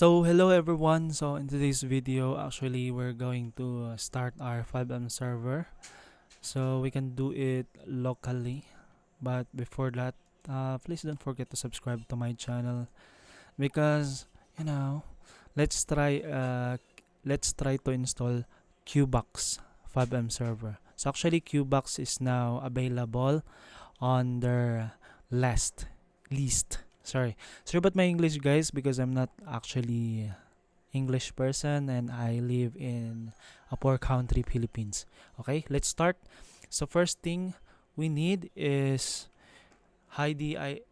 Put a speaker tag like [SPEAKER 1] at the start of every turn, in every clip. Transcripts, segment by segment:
[SPEAKER 1] So hello everyone. So in today's video, actually we're going to start our FiveM server. So we can do it locally. But before that, please don't forget to subscribe to my channel because you know, let's try uh let's try to install QBOX FiveM server. So actually QBOX is now available on their list. Sorry about my English, guys, because I'm not actually English person and I live in a poor country, Philippines. Okay, let's start. So first thing we need is HeidiSQL.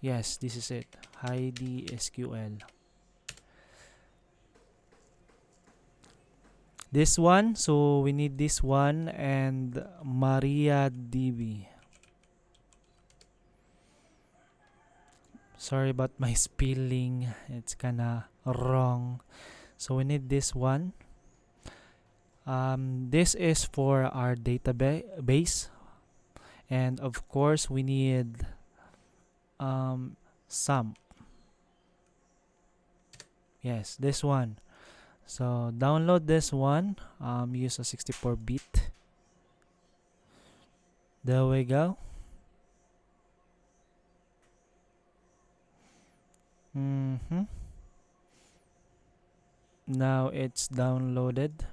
[SPEAKER 1] Yes, this is it. HeidiSQL. This one, so we need this one and MariaDB. Sorry about my spelling, it's kinda wrong. So we need this one. This is for our database, and of course we need Xampp. Yes, this one. So download this one. Use a 64-bit. There we go. Now it's downloaded.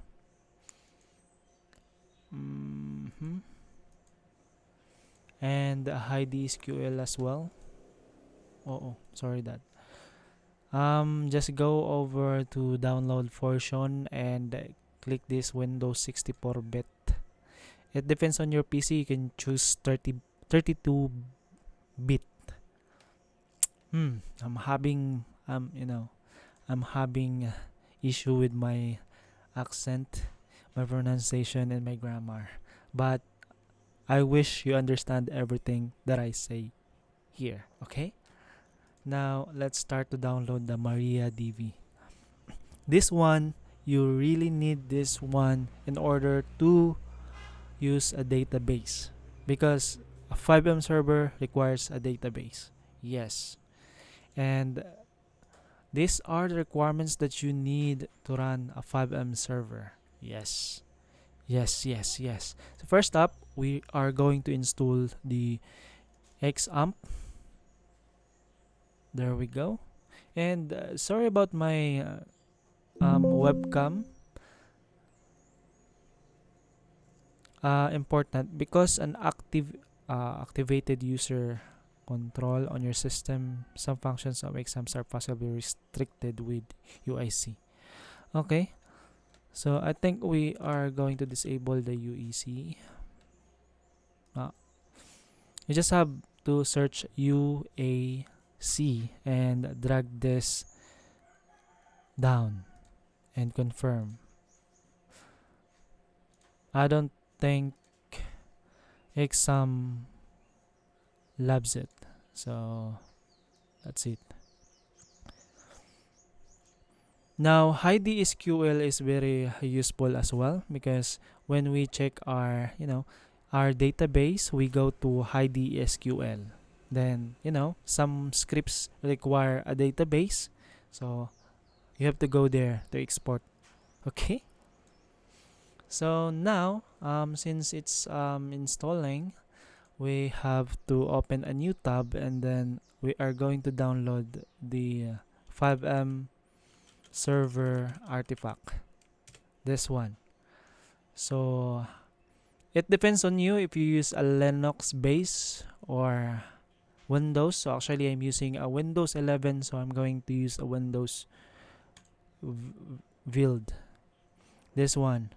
[SPEAKER 1] And HeidiSQL as well. Oh, sorry that. Just go over to download portion and click this Windows 64-bit. It depends on your PC. You can choose 32-bit. I'm having I'm having issue with my accent, my pronunciation, and my grammar. But I wish you understand everything that I say here. Okay. Now let's start to download the MariaDB. This one, you really need this one in order to use a database because a FiveM server requires a database. Yes. And these are the requirements that you need to run a FiveM server. Yes. Yes. So first up, we are going to install the Xampp. There we go. And sorry about my webcam. Important because an activated user control on your system, some functions of Xampp are possibly restricted with UIC. Okay, so I think we are going to disable the UEC. You just have to search UAC and drag this down and confirm. I don't think Xampp loves it, so that's it. Now HeidiSQL is very useful as well because when we check our database, we go to HeidiSQL. Then some scripts require a database, so you have to go there to export. Okay. So now since it's installing, we have to open a new tab and then we are going to download the FiveM server artifact, this one. So it depends on you if you use a Linux base or Windows. So actually I'm using a Windows 11, so I'm going to use a Windows build, this one.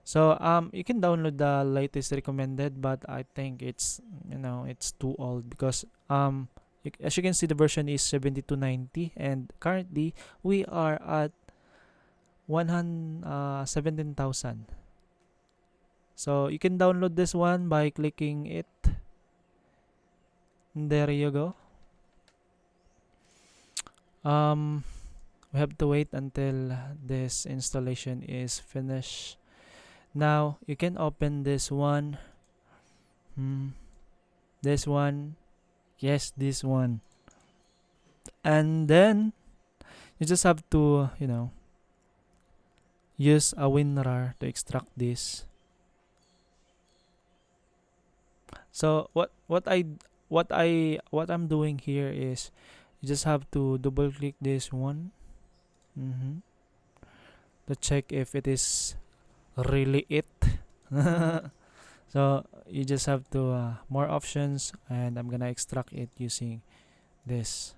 [SPEAKER 1] So you can download the latest recommended, but I think it's it's too old because as you can see, the version is 7290 and currently we are at 17,000. So you can download this one by clicking it. There you go. We have to wait until this installation is finished. Now you can open this one. This one. Yes, this one. And then You just have to, use a WinRAR to extract this. So what I'm doing here is you just have to double click this one, to check if it is really it. So you just have to more options, and I'm gonna extract it using this.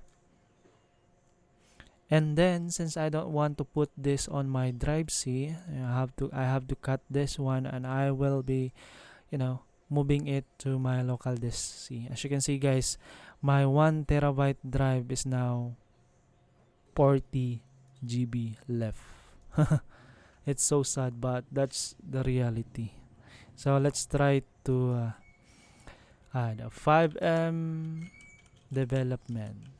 [SPEAKER 1] And then since I don't want to put this on my drive C, I have to cut this one, and I will be, moving it to my local disk C. As you can see, guys, my 1 terabyte drive is now 40 GB left. It's so sad, but that's the reality. So let's try to add a FiveM development.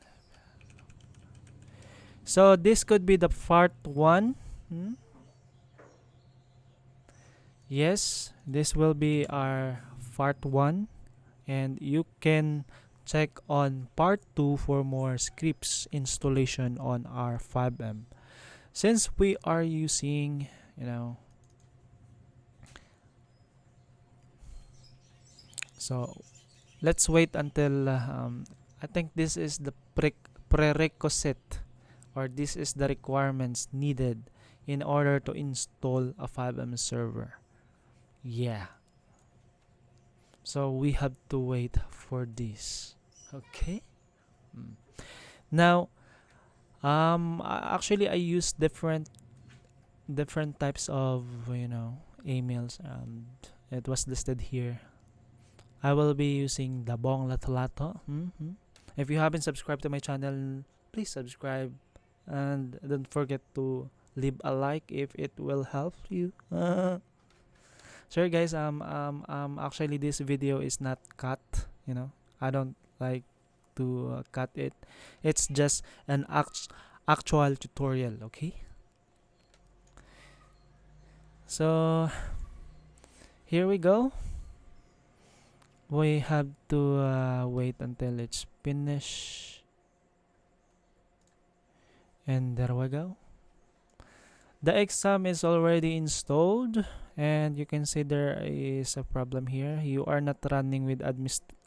[SPEAKER 1] So this could be the part 1. Yes, this will be our part 1, and you can check on part 2 for more scripts installation on our FiveM. Since we are using, so let's wait until I think this is the prerequisite, or this is the requirements needed in order to install a FiveM server. Yeah. So we have to wait for this. Okay. Now, actually, I use different types of emails, and it was listed here. I will be using the Bong Lato. If you haven't subscribed to my channel, please subscribe, and don't forget to leave a like if it will help you. Sorry guys, actually this video is not cut. I don't like to cut it. It's just an actual tutorial. Okay. So here we go. We have to wait until it's finished, and there we go. The Xampp is already installed, and you can see there is a problem here. You are not running with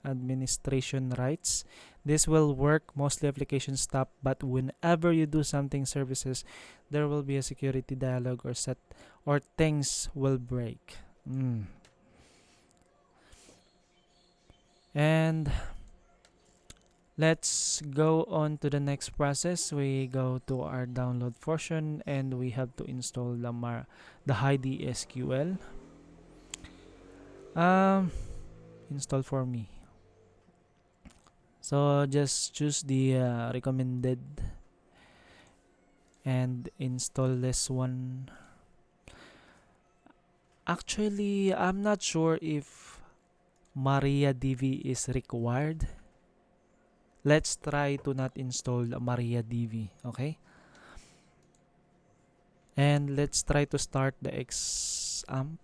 [SPEAKER 1] administration rights. This will work, mostly application stop, but whenever you do something services, there will be a security dialog or things will break. And let's go on to the next process. We go to our download portion, and we have to install the HeidiSQL. Install for me. So just choose the recommended and install this one. Actually, I'm not sure if MariaDB is required. Let's try to not install MariaDB, okay? And let's try to start the Xampp.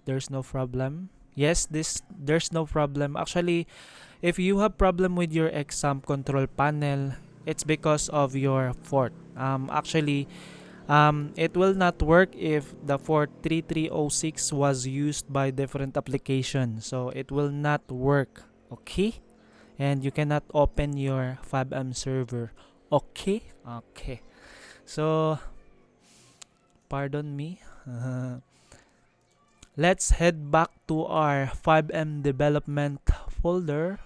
[SPEAKER 1] There's no problem. Yes, there's no problem. Actually, if you have problem with your Xampp control panel, it's because of your port. Actually, it will not work if the port 3306 was used by different applications. So it will not work, okay? And you cannot open your FiveM server, okay? Okay. So, pardon me. Let's head back to our FiveM development folder.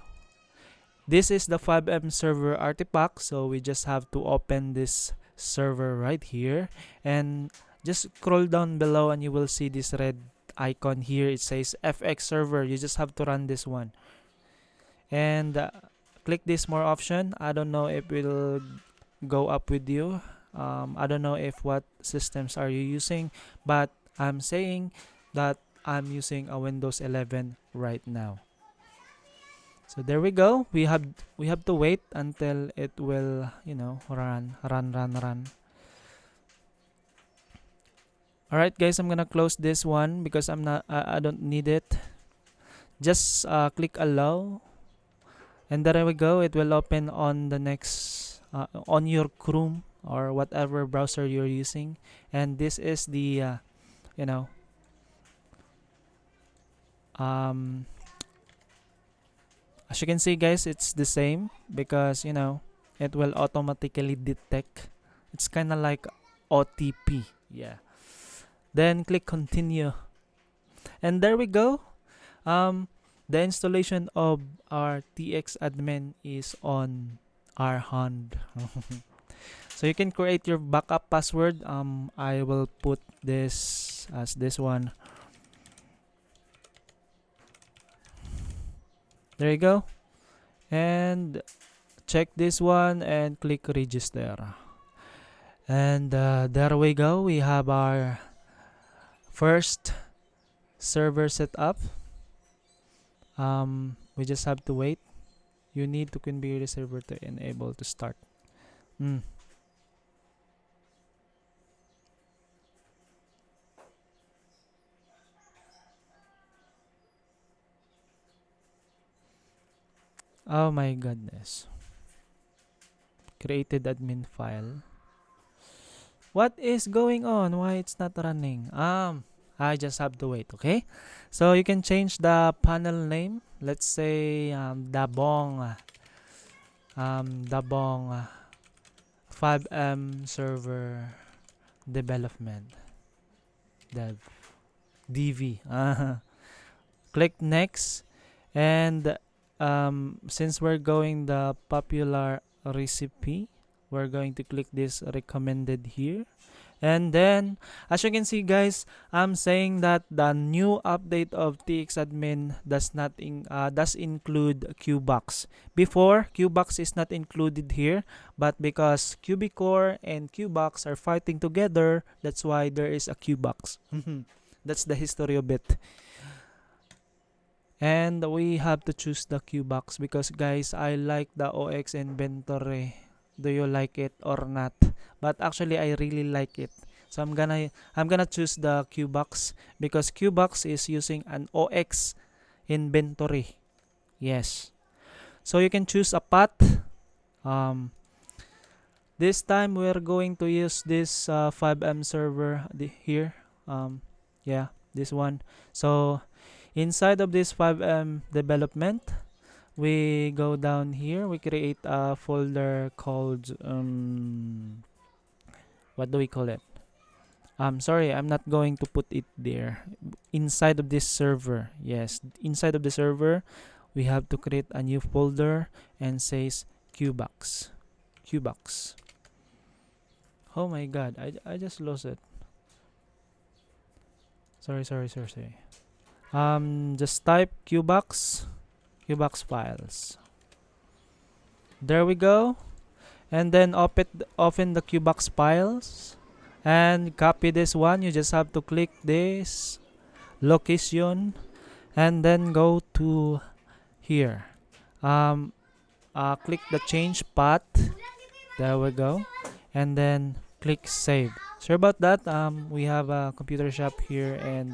[SPEAKER 1] This is the FiveM server artifact, so we just have to open this server right here, and just scroll down below and you will see this red icon here. It says FXServer. You just have to run this one, and click this more option. I don't know if it will go up with you. I don't know if what systems are you using, but I'm saying that I'm using a Windows 11 right now. So there we go. We have to wait until it will, run. All right, guys, I'm gonna close this one because I don't need it. Just click allow, And there we go. It will open on the next on your Chrome or whatever browser you're using. And this is the you know um, as you can see, guys, it's the same because it will automatically detect. It's kind of like OTP. Yeah. Then click continue, and there we go. Um, the installation of our TXAdmin is on our hand. So you can create your backup password. I will put this as this one. There you go. And check this one and click register. And there we go. We have our first server set up. We just have to wait. You need to configure the server to enable to start. Oh my goodness. Created admin file. What is going on? Why it's not running? I just have to wait, okay? So you can change the panel name. Let's say Dabong FiveM Server Development Dev DV. Click next, and since we're going the popular recipe, we're going to click this recommended here. And then, as you can see, guys, I'm saying that the new update of TXAdmin does include QBOX. Before, QBOX is not included here, but because QBCore and QBOX are fighting together, that's why there is a QBOX. That's the history of it. And we have to choose the QBOX because, guys, I like the OX inventory. Do you like it or not? But actually, I really like it. So I'm gonna choose the QBOX because QBOX is using an OX inventory. Yes. So you can choose a path. This time we're going to use this FiveM server here. Yeah, this one. So inside of this FiveM development, we go down here. We create a folder called what do we call it? Sorry, I'm not going to put it there. Inside of this server, yes, inside of the server, we have to create a new folder and says QBOX. QBOX. Oh my god, I just lost it. Sorry. Just type QBOX files. There we go. And then open the QBOX files and copy this one. You just have to click this location and then go to here. Click the change path. There we go. And then click save. Sorry about that. We have a computer shop here and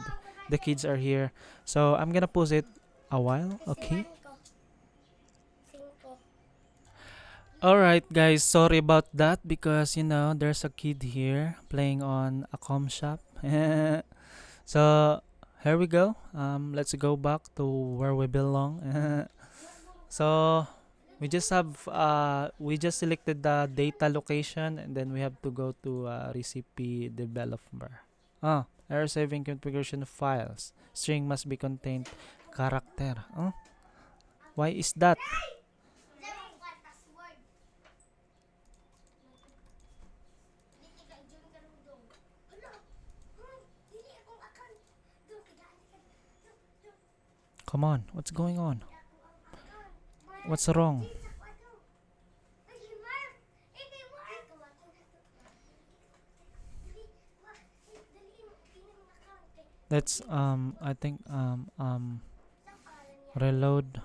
[SPEAKER 1] the kids are here. So I'm gonna pause it a while. Okay. Alright guys, sorry about that because there's a kid here playing on a com shop. So here we go. Let's go back to where we belong. So we just selected the data location and then we have to go to recipe developer. Error saving configuration of files. String must be contained character. Why is that? Come on, what's going on? What's wrong? Let's I think reload.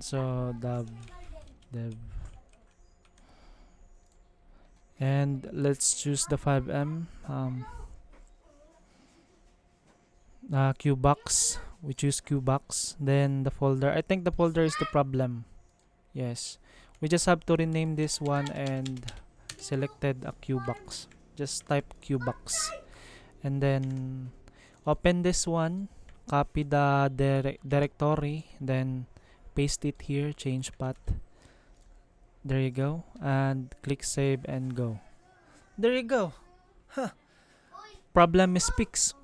[SPEAKER 1] So dev and let's choose the FiveM QBOX. We choose QBOX. Then the folder. I think the folder is the problem. Yes, we just have to rename this one and selected a QBOX. Just type QBOX and then open this one, copy the directory, then paste it here, change path. There you go, and click save and go. There you go. Problem is fixed.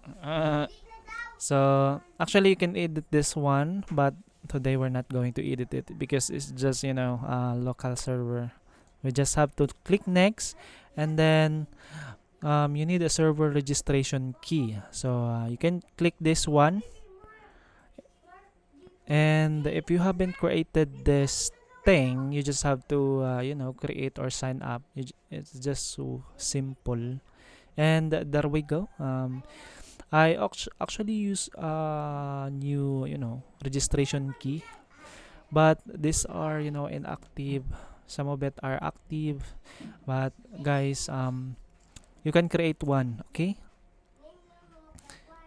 [SPEAKER 1] So actually you can edit this one, but today we're not going to edit it because it's just local server. We just have to click next, and then you need a server registration key. So you can click this one, and if you haven't created this thing, you just have to create or sign up. It's just so simple, and there we go. I actually use a new registration key, but these are inactive. Some of it are active, but guys, you can create one. Okay,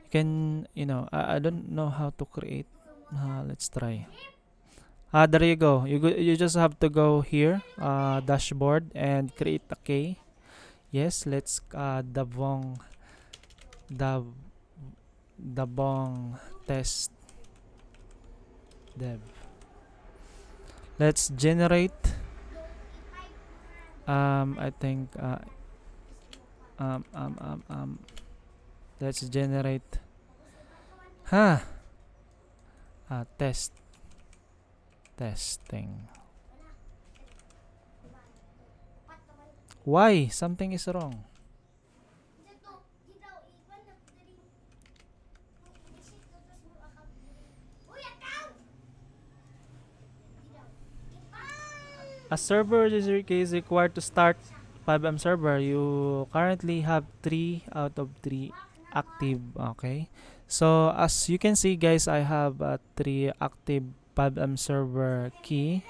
[SPEAKER 1] you can, I don't know how to create. Let's try. There you go. You just have to go here, dashboard, and create a key. Yes, let's the dabong test dev. Let's generate. I think let's generate. Testing. Why? Something is wrong. A server is required to start FiveM Server. You currently have 3 out of 3 active. Okay. So as you can see, guys, I have 3 active FiveM Server key,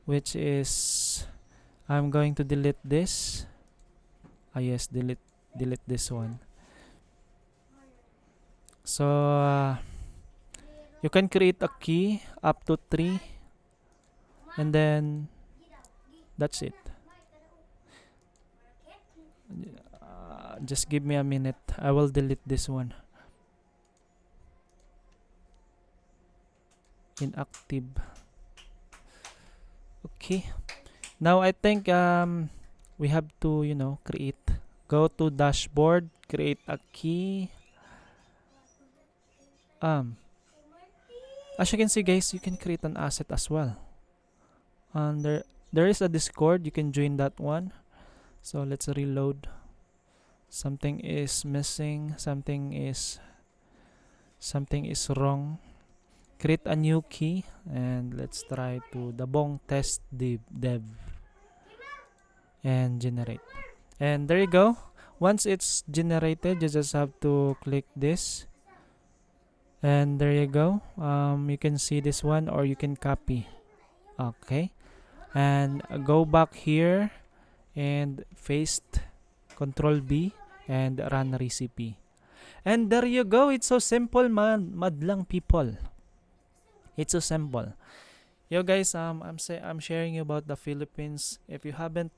[SPEAKER 1] which is I'm going to delete this. Yes, delete this one. So you can create a key up to 3, and then that's it. Just give me a minute. I will delete this one. Inactive. Okay. Now I think we have to create. Go to dashboard, create a key. As you can see, guys, you can create an asset as well. And there is a Discord. You can join that one. So let's reload. Something is missing. Something is wrong. Create a new key, and let's try to dabong test dev and generate. And there you go. Once it's generated, you just have to click this, and there you go. You can see this one, or you can copy. Okay, and go back here and paste, Control B, and run recipe. And there you go. It's so simple, man. Madlang people. It's so simple. Yo guys, I'm sharing you about the Philippines. If you haven't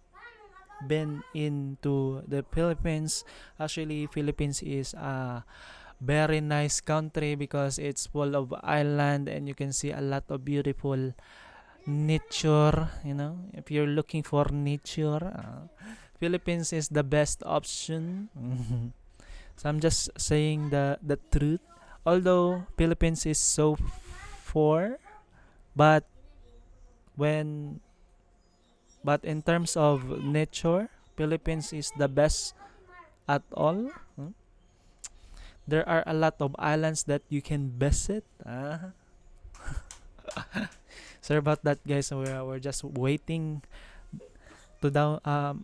[SPEAKER 1] been into the Philippines, actually Philippines is a very nice country because it's full of island, and you can see a lot of beautiful nature. If you're looking for nature, Philippines is the best option. So I'm just saying the truth. Although Philippines is so far, but in terms of nature, Philippines is the best at all. There are a lot of islands that you can visit. Sorry about that, guys. We're just waiting to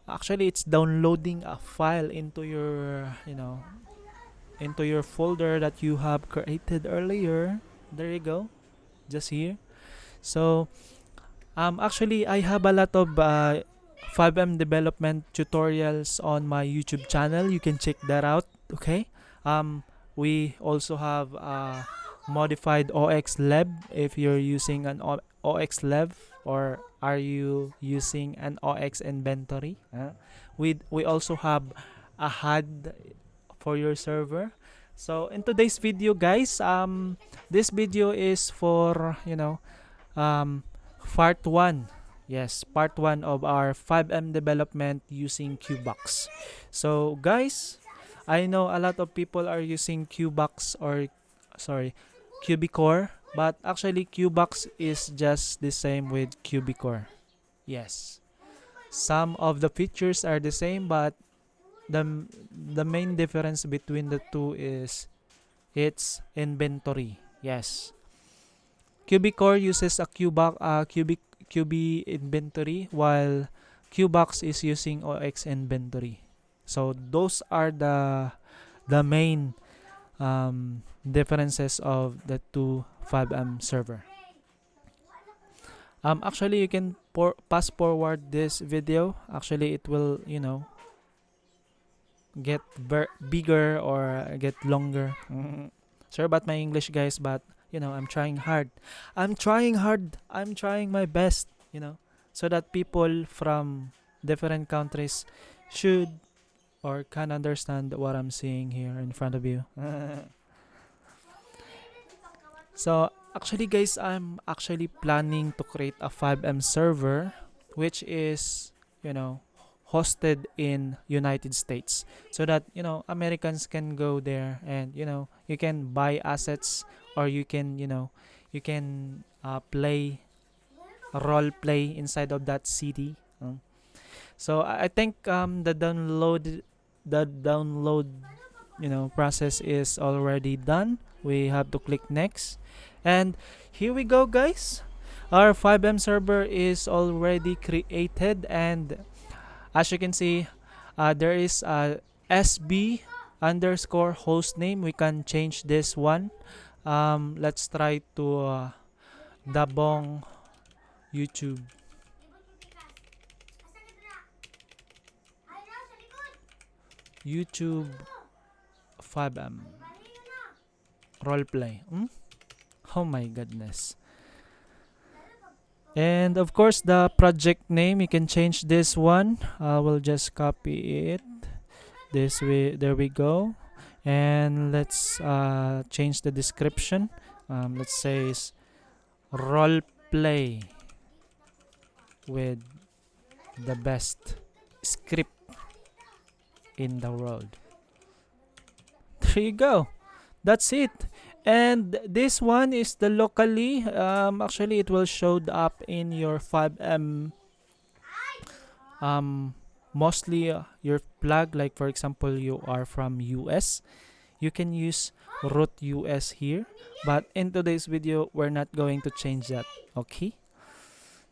[SPEAKER 1] actually it's downloading a file into your into your folder that you have created earlier. There you go, just here. So actually I have a lot of FiveM development tutorials on my YouTube channel. You can check that out. Okay. We also have modified OXLab if you're using an OXLab, or are you using an OX inventory. We also have a HUD for your server. So in today's video, guys, this video is for um, part 1. Yes, part 1 of our FiveM development using QBOX. So guys, I know a lot of people are using QBOX, or sorry, QBCore, but actually QBOX is just the same with QBCore. Yes, some of the features are the same, but the main difference between the two is its inventory. Yes, QBCore uses a QB inventory, while QBOX is using OX inventory. So those are the main differences of the two FiveM server. Actually, you can pass forward this video. Actually, it will get bigger or get longer. Sorry about my English, guys, but I'm trying hard. I'm trying my best, so that people from different countries should or can understand what I'm saying here in front of you. So actually, guys, I'm actually planning to create a FiveM server, which is hosted in United States, so that Americans can go there, and you can buy assets, or you can play role play inside of that city. So I think the download process is already done. We have to click next, and here we go, guys. Our FiveM server is already created, and as you can see, there is a SB underscore host name. We can change this one. Let's try to Dabong YouTube. YouTube FiveM roleplay. Oh my goodness. And of course, the project name, you can change this one. We'll just copy it this way. There we go. And let's change the description. Let's say it's role play with the best script in the world. There you go. That's it. And this one is the locally. Actually, it will show up in your FiveM. Mostly your plug. Like for example, you are from US, you can use root US here. But in today's video, we're not going to change that. Okay.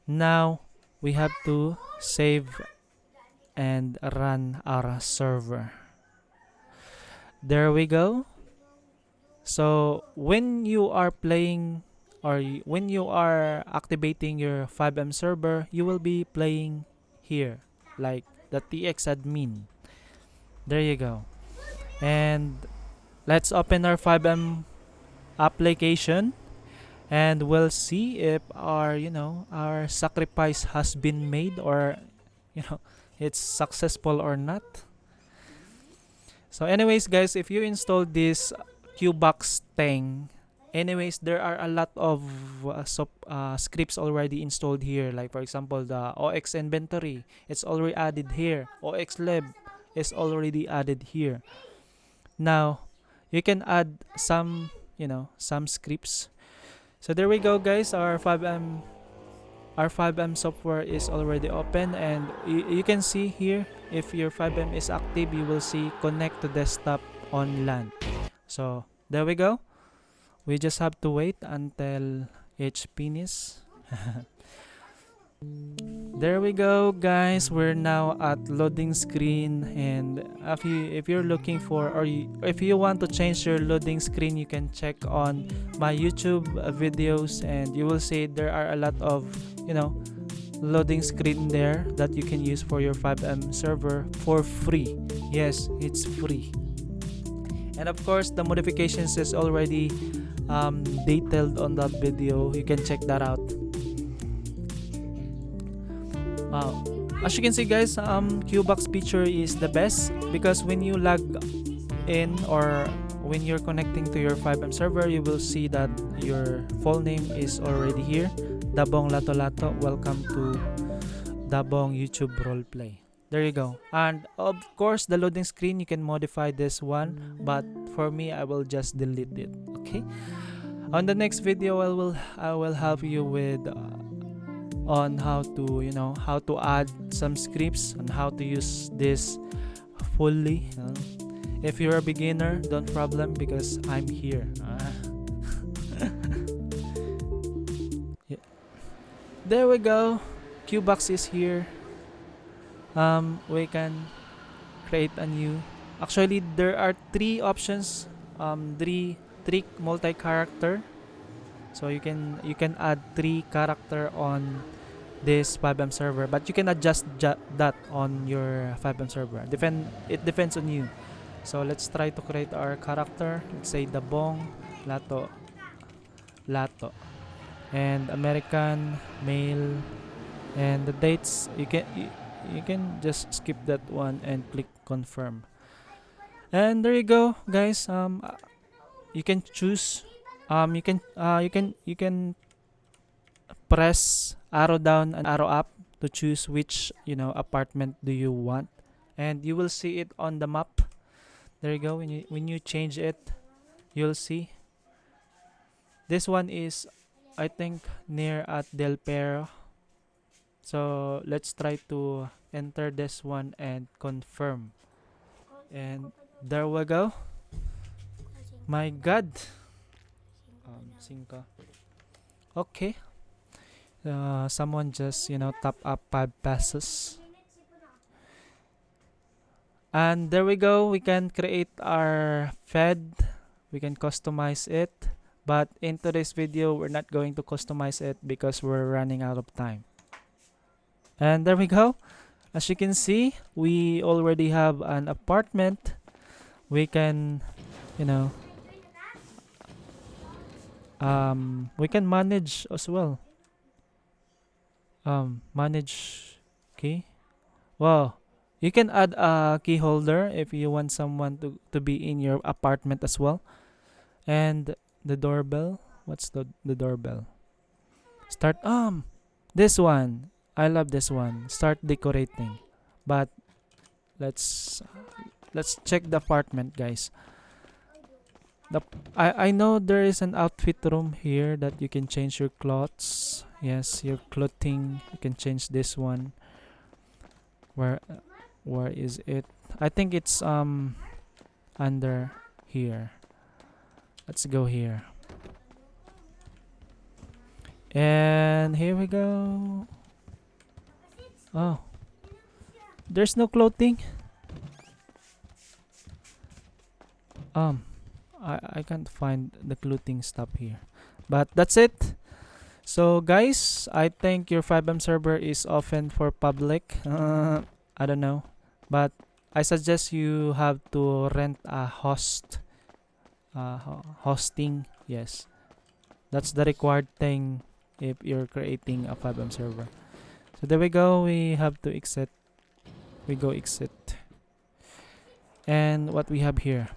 [SPEAKER 1] Now we have to save and run our server. There we go. So when you are playing, or when you are activating your FiveM server, you will be playing here, like the TXAdmin. There you go. And let's open our FiveM application, and we'll see if our sacrifice has been made, or it's successful or not. So anyways, guys, if you install this QBOX thing, anyways, there are a lot of scripts already installed here. Like for example, the OX inventory, it's already added here. OXLab is already added here. Now you can add some scripts. So there we go, guys. Our FiveM software is already open, and you can see here, if your FiveM is active, you will see connect to desktop on LAN. So there we go. We just have to wait until it's finished. There we go, guys. We're now at loading screen, and if you're looking for, or if you want to change your loading screen, you can check on my YouTube videos, and you will see there are a lot of loading screen there that you can use for your FiveM server for free. Yes, it's free. And of course, the modifications is already detailed on that video. You can check that out. As you can see guys, QBOX feature is the best because when you log in or when you're connecting to your FiveM server, you will see that your full name is already here. Dabong Lato Lato, welcome to Dabong YouTube Roleplay. There you go. And of course, the loading screen, you can modify this one, but for me, I will just delete it. Okay. On the next video, I will help you with on how to how to add some scripts and how to use this fully. If you're a beginner, don't problem because I'm here. Yeah. There we go. QBOX is here. We can create a new. Actually, there are three options. Three multi-character. So you can add 3 character on this FiveM server, but you can adjust that on your FiveM server. It depends on you. So let's try to create our character. Let's say Dabong Lato Lato and American male, and the dates you can just skip that one and click confirm. And there you go, guys. You can choose. You can press arrow down and arrow up to choose which apartment do you want, and you will see it on the map. There you go. When you change it, you'll see this one is, I think, near at Del Perro. So let's try to enter this one and confirm. And there we go. My God. 5. Okay. Someone just top up 5 pesos. And there we go. We can create our fed. We can customize it. But in today's video, we're not going to customize it because we're running out of time. And there we go. As you can see, we already have an apartment. We can, we can manage as well. Manage key. Wow. You can add a key holder if you want someone to be in your apartment as well. And the doorbell. What's the doorbell? Start this one. I love this one. Start decorating. But let's check the apartment, guys. I know there is an outfit room here that you can change your clothes. Yes, your clothing. You can change this one. Where is it? I think it's under here. Let's go here. And here we go. Oh, there's no clothing. I can't find the clothing stuff here. But that's it. So guys, I think your FiveM server is open for public. I don't know, but I suggest you have to rent a host. Hosting, yes, that's the required thing if you're creating a FiveM server. So there we go. We have to exit. We go exit. And what we have here,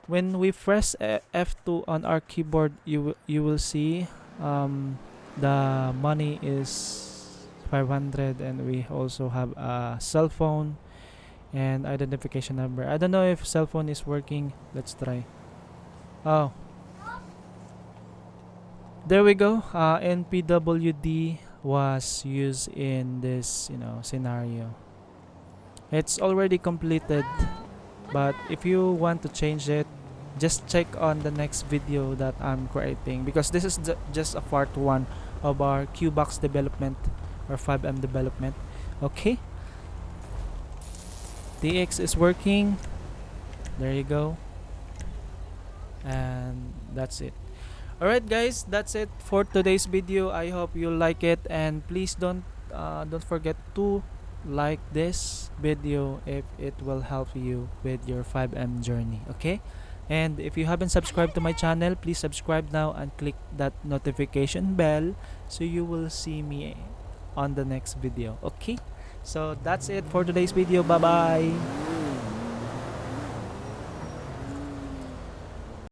[SPEAKER 1] when we press F2 on our keyboard, you will see the money is 500, and we also have a cell phone and identification number. I don't know if cell phone is working. Let's try. Oh, there we go. NPWD was used in this scenario. It's already completed, but if you want to change it, just check on the next video that I'm creating, because this is just a part 1 of our QBOX development or FiveM development. Okay, TX is working. There you go. And that's it. Alright guys, that's it for today's video. I hope you like it, and please don't forget to like this video if it will help you with your FiveM journey. Okay, And if you haven't subscribed to my channel, please subscribe now and click that notification bell so you will see me on the next video. Okay, so that's it for today's video. Bye bye.